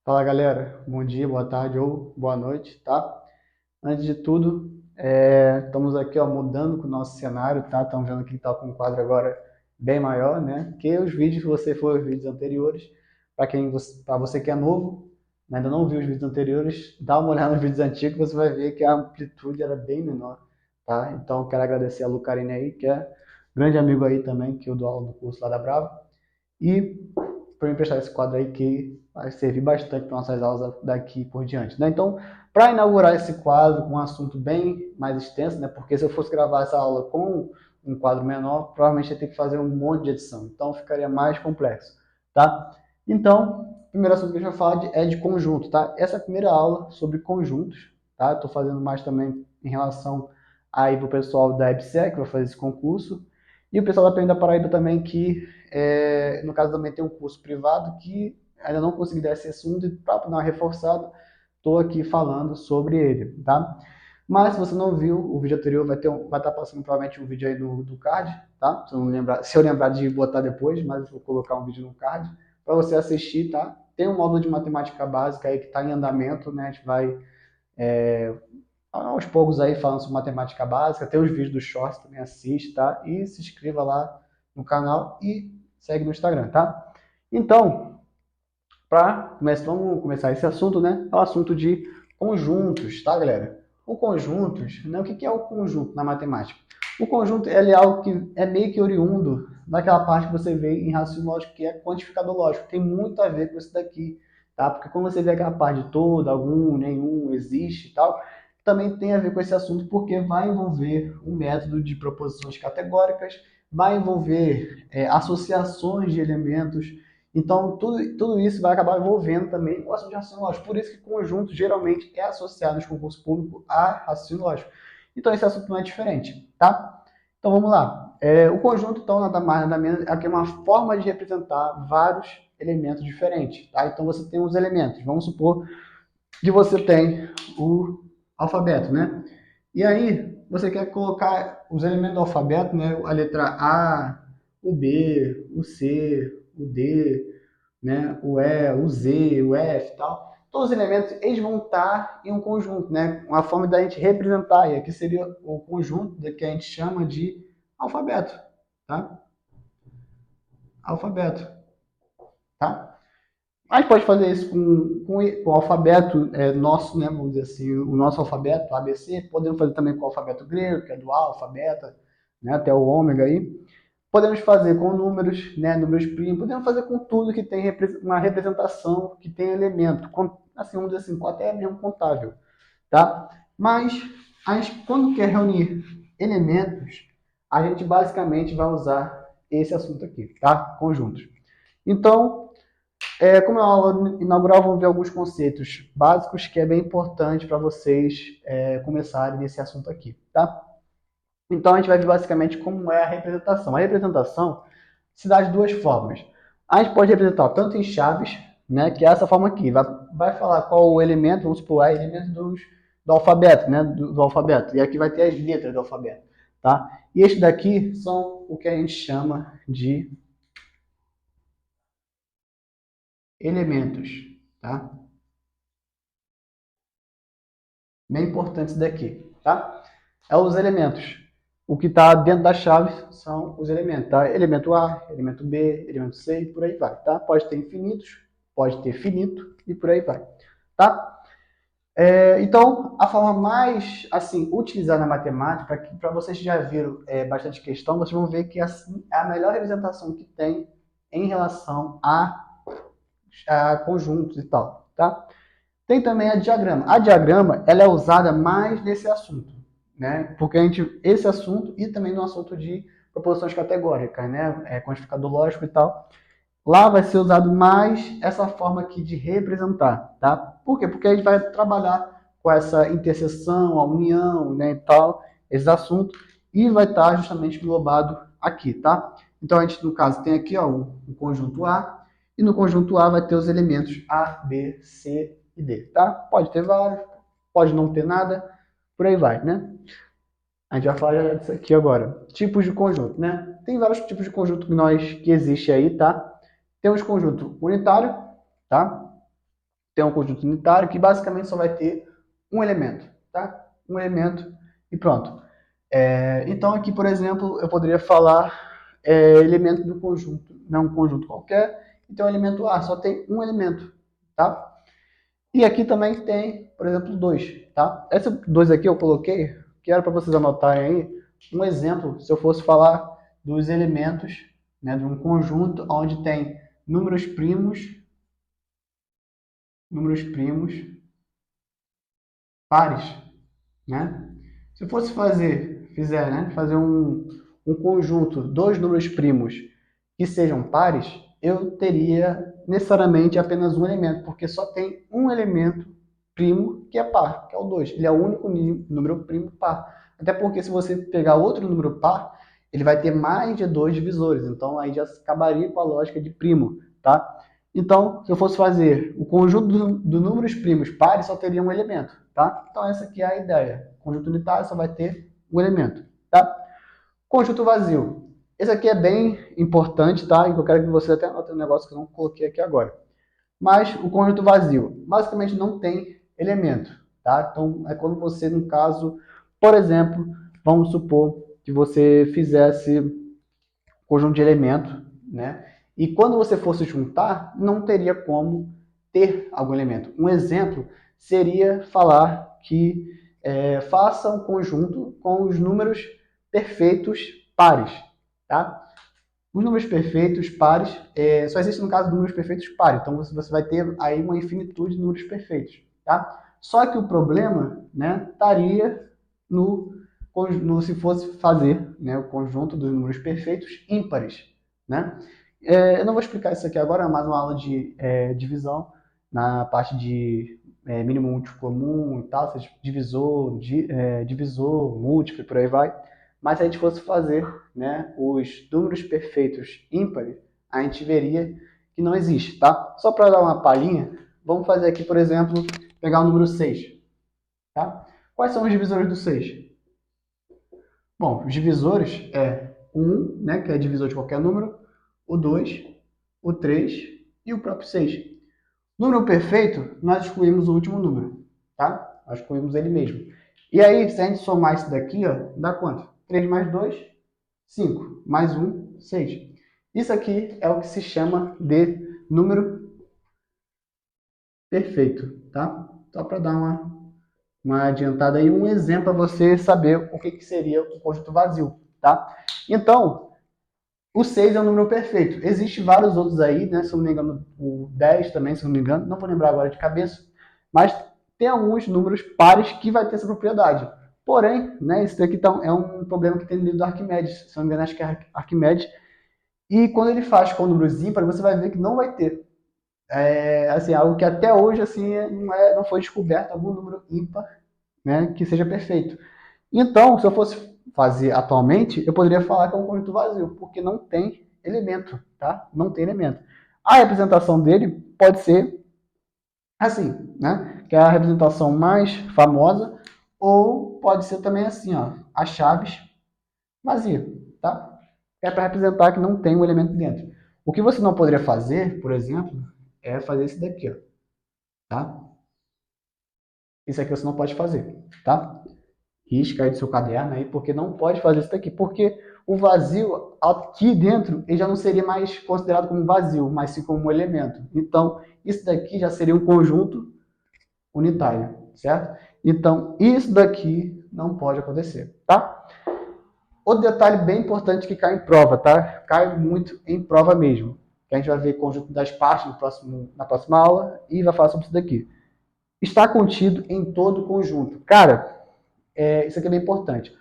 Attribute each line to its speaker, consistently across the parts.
Speaker 1: Fala galera, bom dia, boa tarde ou boa noite, tá? Antes de tudo, estamos aqui ó, mudando com o nosso cenário, tá? Estamos vendo que está com um quadro agora bem maior, né? Que os vídeos, se você for os vídeos anteriores, para você que é novo, né, ainda não viu os vídeos anteriores, dá uma olhada nos vídeos antigos, você vai ver que a amplitude era bem menor, tá? Então, quero agradecer a Lucarine aí, que é grande amigo aí também, que eu dou aula no curso lá da Brava, e para me emprestar esse quadro aí que vai servir bastante para nossas aulas daqui por diante, né? Então, para inaugurar esse quadro com um assunto bem mais extenso, né? Porque se eu fosse gravar essa aula com um quadro menor, provavelmente ia ter que fazer um monte de edição, então ficaria mais complexo, tá? Então, o primeiro assunto que a gente vai falar é de conjunto, tá? Essa é a primeira aula sobre conjuntos, tá? Estou fazendo mais também em relação aí para o pessoal da EBSEC, que vai fazer esse concurso, e o pessoal da PM da Paraíba também, que no caso também tem um curso privado que ainda não consegui dar esse assunto e para dar uma reforçada, estou aqui falando sobre ele, tá? Mas se você não viu o vídeo anterior, vai estar passando provavelmente um vídeo aí do card, tá? Se eu lembrar de botar depois, mas eu vou colocar um vídeo no card para você assistir, tá? Tem um módulo de matemática básica aí que está em andamento, né? A gente vai aos poucos aí falando sobre matemática básica, tem os vídeos do Shorts também assiste, tá? E se inscreva lá no canal e segue no Instagram, tá? Então, vamos começar esse assunto, né? É o assunto de conjuntos, tá, galera? O conjuntos, né? O que é o conjunto na matemática? O conjunto ele é algo que é meio que oriundo daquela parte que você vê em raciocínio lógico, que é quantificador lógico. Tem muito a ver com isso daqui, tá? Porque quando você vê aquela parte de todo, algum, nenhum, existe e tal, também tem a ver com esse assunto porque vai envolver um método de proposições categóricas, vai envolver associações de elementos, então, tudo isso vai acabar envolvendo também o assunto de raciocínio lógico. Por isso que conjunto geralmente é associado nos concursos públicos a raciocínio lógico. Então, esse assunto não é diferente, tá? Então, vamos lá. O conjunto, então, nada mais, nada menos, é uma forma de representar vários elementos diferentes, tá? Então, você tem os elementos. Vamos supor que você tem o alfabeto, né? E aí, você quer colocar os elementos do alfabeto, né? A letra A, o B, o C, o D, né? O E, o Z, o F e tal. Todos os elementos, eles vão estar em um conjunto, né? Uma forma da gente representar, e aqui seria o conjunto que a gente chama de alfabeto, tá? Alfabeto, tá? A gente pode fazer isso com o alfabeto nosso, né, vamos dizer assim, o nosso alfabeto, ABC. Podemos fazer também com o alfabeto grego, que é do alfa, beta, né, até o ômega aí. Podemos fazer com números, né, números primos. Podemos fazer com tudo que tem uma representação, que tem elemento, assim, vamos dizer assim, até mesmo contável, tá? Mas a gente, quando quer reunir elementos, a gente basicamente vai usar esse assunto aqui, tá? Conjuntos. Então, como é uma aula inaugural, vamos ver alguns conceitos básicos que é bem importante para vocês começarem nesse assunto aqui, tá? Então, a gente vai ver basicamente como é a representação. A representação se dá de duas formas. A gente pode representar tanto em chaves, né, que é essa forma aqui. Vai falar qual o elemento, vamos supor, é elemento do alfabeto, né, do alfabeto. E aqui vai ter as letras do alfabeto, tá? E estes daqui são o que a gente chama de elementos, tá? Bem importante isso daqui, tá? É os elementos. O que está dentro da chave são os elementos, tá? Elemento A, elemento B, elemento C e por aí vai, tá? Pode ter infinitos, pode ter finito e por aí vai, tá? Então, a forma mais assim utilizada na matemática, para vocês que já viram bastante questão, vocês vão ver que assim, é a melhor representação que tem em relação a conjuntos e tal, tá? Tem também a diagrama. A diagrama ela é usada mais nesse assunto, né? Porque esse assunto e também no assunto de proposições categóricas, né? Quantificador lógico e tal. Lá vai ser usado mais essa forma aqui de representar, tá? Por quê? Porque a gente vai trabalhar com essa interseção, a união, né, e tal, esses assuntos, e vai estar justamente englobado aqui, tá? Então a gente, no caso, tem aqui ó, o conjunto A, e no conjunto A vai ter os elementos A, B, C e D, tá? Pode ter vários, pode não ter nada, por aí vai, né? A gente vai falar disso aqui agora. Tipos de conjunto, né? Tem vários tipos de conjunto que existe aí, tá? Temos conjunto unitário, tá? tem um conjunto unitário que basicamente só vai ter um elemento, tá? Um elemento e pronto. Então aqui, por exemplo, eu poderia falar elemento do conjunto, não um conjunto qualquer, então o elemento A só tem um elemento, tá? E aqui também tem, por exemplo, 2, tá? Esse 2 aqui eu coloquei, que era para vocês anotarem aí, um exemplo, se eu fosse falar dos elementos, né, de um conjunto onde tem números primos pares, né? Se eu fosse fazer um conjunto, dois números primos que sejam pares, eu teria necessariamente apenas um elemento, porque só tem um elemento primo que é par, que é o 2. Ele é o único número primo par. Até porque se você pegar outro número par, ele vai ter mais de dois divisores, então aí já acabaria com a lógica de primo, tá? Então, se eu fosse fazer o conjunto dos números primos pares, só teria um elemento, tá? Então essa aqui é a ideia. O conjunto unitário só vai ter um elemento, tá? Conjunto vazio. Esse aqui é bem importante, tá? E eu quero que você até anote um negócio que eu não coloquei aqui agora. Mas o conjunto vazio, basicamente não tem elemento, tá? Então é quando você, no caso, por exemplo, vamos supor que você fizesse conjunto de elementos, né? E quando você fosse juntar, não teria como ter algum elemento. Um exemplo seria falar que faça um conjunto com os números perfeitos pares, tá? Os números perfeitos pares só existem no caso de números perfeitos pares, então você vai ter aí uma infinitude de números perfeitos, tá? Só que o problema, né, estaria se fosse fazer, né, o conjunto dos números perfeitos ímpares, né? Eu não vou explicar isso aqui agora, é mais uma aula de divisão na parte de mínimo múltiplo comum e tal, seja divisor, múltiplo e por aí vai. Mas se a gente fosse fazer, né, os números perfeitos ímpares, a gente veria que não existe, tá? Só para dar uma palhinha, vamos fazer aqui, por exemplo, pegar o número 6, tá? Quais são os divisores do 6? Bom, os divisores é o 1, né, que é divisor de qualquer número, o 2, o 3 e o próprio 6. Número perfeito, nós excluímos o último número, tá? Nós excluímos ele mesmo. E aí, se a gente somar isso daqui, ó, dá quanto? 3 mais 2, 5. Mais 1, 6. Isso aqui é o que se chama de número perfeito, tá? Só para dar uma adiantada aí, um exemplo para você saber o que seria o conjunto vazio, tá? Então, o 6 é um número perfeito. Existem vários outros aí, né? Se eu não me engano, o 10 também, se eu não me engano. Não vou lembrar agora de cabeça. Mas tem alguns números pares que vai ter essa propriedade. Porém, né, isso daqui é um problema que tem no livro do Arquimedes. Se eu não me engano, acho que é Arquimedes. E quando ele faz com números ímpares, você vai ver que não vai ter. Assim, algo que até hoje assim, não foi descoberto algum número ímpar, né, que seja perfeito. Então, se eu fosse fazer atualmente, eu poderia falar que é um conjunto vazio, porque não tem elemento, tá? Não tem elemento. A representação dele pode ser assim, né? Que é a representação mais famosa, ou pode ser também assim, ó, as chaves vazia, tá? É para representar que não tem um elemento dentro. O que você não poderia fazer, por exemplo, é fazer esse daqui, ó, tá? Isso aqui você não pode fazer, tá? Risca aí do seu caderno aí, porque não pode fazer isso daqui, porque o vazio aqui dentro ele já não seria mais considerado como vazio, mas sim como um elemento. Então, isso daqui já seria um conjunto unitário, certo? Então, isso daqui não pode acontecer, tá? Outro detalhe bem importante que cai em prova, tá? Cai muito em prova mesmo. Que a gente vai ver conjunto das partes na próxima aula e vai falar sobre isso daqui. Está contido em todo o conjunto. Cara, isso aqui é bem importante.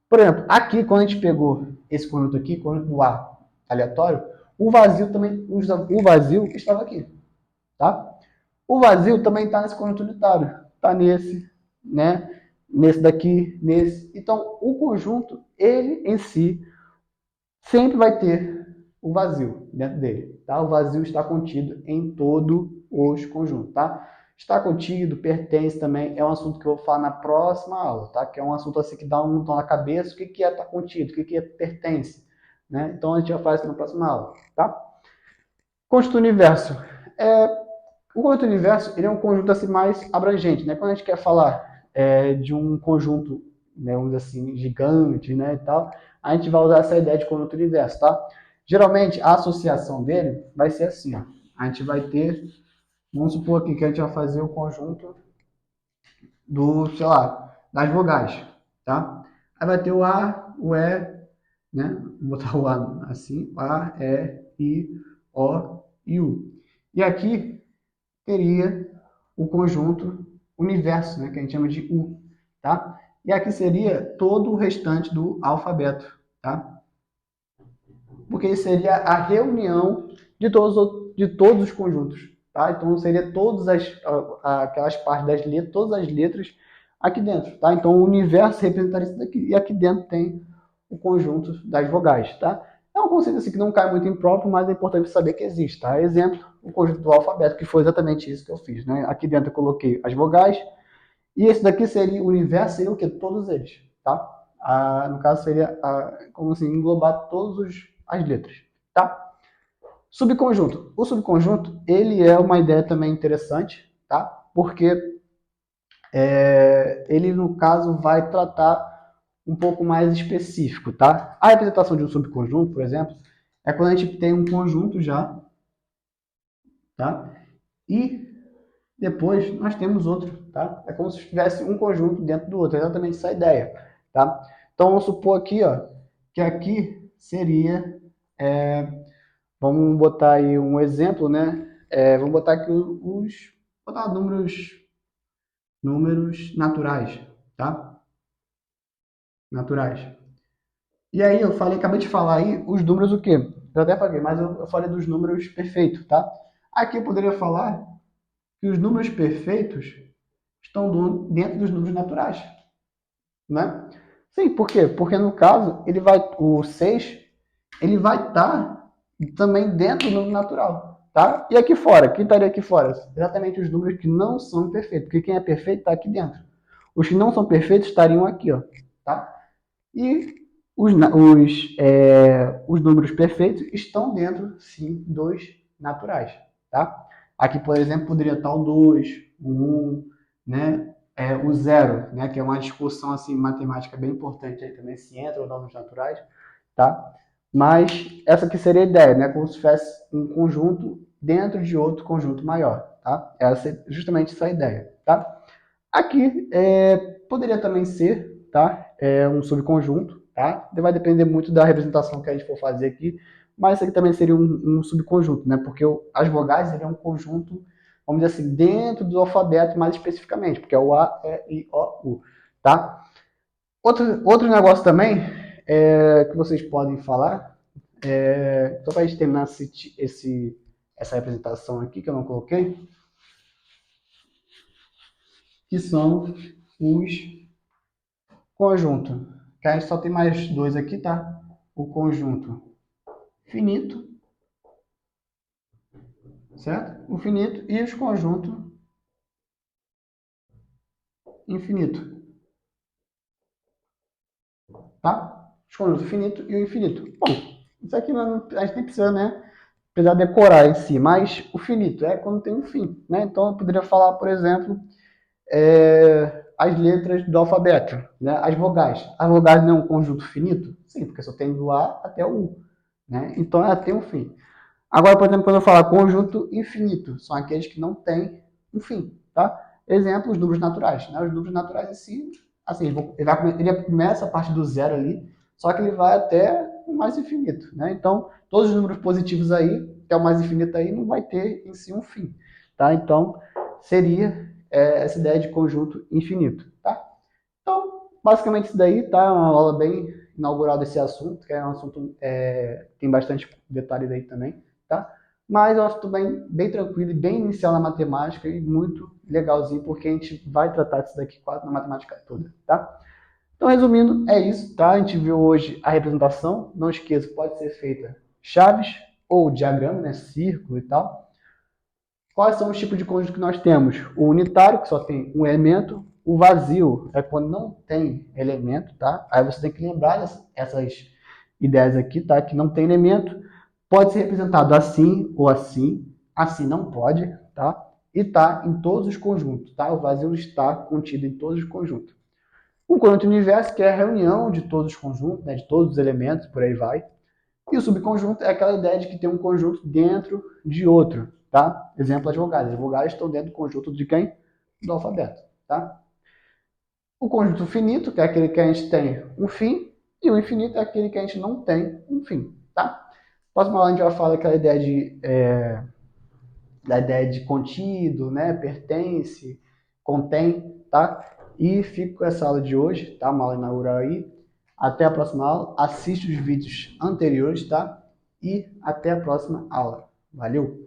Speaker 1: Por exemplo, aqui, quando a gente pegou esse conjunto aqui, conjunto do A aleatório, o vazio estava aqui, tá? O vazio também está nesse conjunto unitário, está nesse, né? Nesse daqui, nesse. Então, o conjunto, ele em si, sempre vai ter o vazio dentro dele, tá? O vazio está contido em todos os conjuntos, tá? Está contido, pertence também, é um assunto que eu vou falar na próxima aula, tá? Que é um assunto assim que dá um tom na cabeça, o que é estar contido, o que é pertence, né? Então a gente já faz isso na próxima aula, tá? Conjunto universo. O conjunto universo, ele é um conjunto assim mais abrangente, né? Quando a gente quer falar de um conjunto, né, vamos dizer assim, gigante, né, e tal, a gente vai usar essa ideia de conjunto universo, tá? Geralmente, a associação dele vai ser assim, ó. A gente vai ter, vamos supor aqui que a gente vai fazer o conjunto do, sei lá, das vogais, tá? Aí vai ter o A, o E, né? Vou botar o A assim, A, E, I, O e U. E aqui teria o conjunto universo, né? Que a gente chama de U, tá? E aqui seria todo o restante do alfabeto, tá? Porque seria a reunião de todos os conjuntos, tá? Então seria todas aquelas partes das letras, todas as letras aqui dentro, tá? Então o universo representaria isso daqui, e aqui dentro tem o conjunto das vogais, tá? É um conceito assim que não cai muito em próprio, mas é importante saber que existe, tá? Exemplo, o conjunto do alfabeto, que foi exatamente isso que eu fiz, né? Aqui dentro eu coloquei as vogais, e esse daqui seria o universo, seria o quê? Todos eles, tá? No caso seria como assim, englobar todas as letras, tá? Subconjunto. O subconjunto, ele é uma ideia também interessante, tá? Porque ele, no caso, vai tratar um pouco mais específico, tá? A representação de um subconjunto, por exemplo, é quando a gente tem um conjunto já, tá? E depois nós temos outro, tá? É como se tivesse um conjunto dentro do outro, é exatamente essa ideia, tá? Então vamos supor aqui, ó, que aqui seria, vamos botar aí um exemplo, né? Vamos botar aqui botar números naturais, tá? Naturais. E aí eu falei, acabei de falar aí os números o quê? Eu até falei, mas eu falei dos números perfeitos, tá? Aqui eu poderia falar que os números perfeitos estão dentro dos números naturais, né? Sim, por quê? Porque no caso, o 6 ele vai estar também dentro do número natural, tá? E aqui fora, quem estaria aqui fora? Exatamente os números que não são perfeitos, porque quem é perfeito está aqui dentro. Os que não são perfeitos estariam aqui, ó, tá? E os números perfeitos estão dentro, sim, dos naturais, tá? Aqui, por exemplo, poderia estar o 2, o 1, né? O zero, né? Que é uma discussão assim, matemática bem importante aí também, se entra ou não nos naturais, tá? Mas essa aqui seria a ideia, né? Como se fosse um conjunto dentro de outro conjunto maior, tá? Essa é justamente essa ideia, tá? Aqui poderia também ser, tá? Um subconjunto, tá? Vai depender muito da representação que a gente for fazer aqui, mas isso aqui também seria um subconjunto, né? Porque as vogais seriam um conjunto, vamos dizer assim, dentro do alfabeto mais especificamente, porque é o A, E, I, O, U, tá? Outro negócio também que vocês podem falar, só para a gente terminar essa representação aqui que eu não coloquei, que são os conjunto, que a gente só tem mais dois aqui, tá? O conjunto finito, certo? O finito e os conjuntos infinito, tá? Os conjuntos finito e o infinito. Bom, isso aqui não, a gente nem precisa, né? Precisar decorar em si, mas o finito é quando tem um fim, né? Então eu poderia falar, por exemplo, as letras do alfabeto, né? As vogais. As vogais não é um conjunto finito? Sim, porque só tem do A até o U, né? Então ela tem um fim. Agora, por exemplo, quando eu falar conjunto infinito, são aqueles que não têm um fim, tá? Exemplo, os números naturais, né? Os números naturais em si, assim, ele começa a partir do zero ali, só que ele vai até o mais infinito, né? Então, todos os números positivos aí, até o mais infinito aí, não vai ter em si um fim, tá? Então, seria essa ideia de conjunto infinito, tá? Então, basicamente isso daí, tá? Uma aula bem inaugural desse assunto, que é um assunto tem bastante detalhes aí também, tá? Mas eu acho tudo bem tranquilo e bem inicial na matemática e muito legalzinho, porque a gente vai tratar disso daqui quase na matemática toda, tá? Então, resumindo, é isso, tá? A gente viu hoje a representação, não esqueça, pode ser feita chaves ou diagrama, né? Círculo e tal. Quais são os tipos de conjunto que nós temos? O unitário, que só tem um elemento. O vazio é quando não tem elemento, tá? Aí você tem que lembrar essas ideias aqui, tá? Que não tem elemento. Pode ser representado assim ou assim. Assim não pode, tá? e está em todos os conjuntos, tá? O vazio está contido em todos os conjuntos. O conjunto universo, que é a reunião de todos os conjuntos, né, de todos os elementos, por aí vai. E o subconjunto é aquela ideia de que tem um conjunto dentro de outro, tá? Exemplo, as vogais. As vogais estão dentro do conjunto de quem? Do alfabeto, tá? O conjunto finito, que é aquele que a gente tem um fim, e o infinito é aquele que a gente não tem um fim, tá? Próxima aula a gente vai falar daquela ideia da ideia de contido, né? Pertence, contém, tá? E fico com essa aula de hoje, tá? Uma aula inaugural aí. Até a próxima aula. Assiste os vídeos anteriores, tá? E até a próxima aula. Valeu!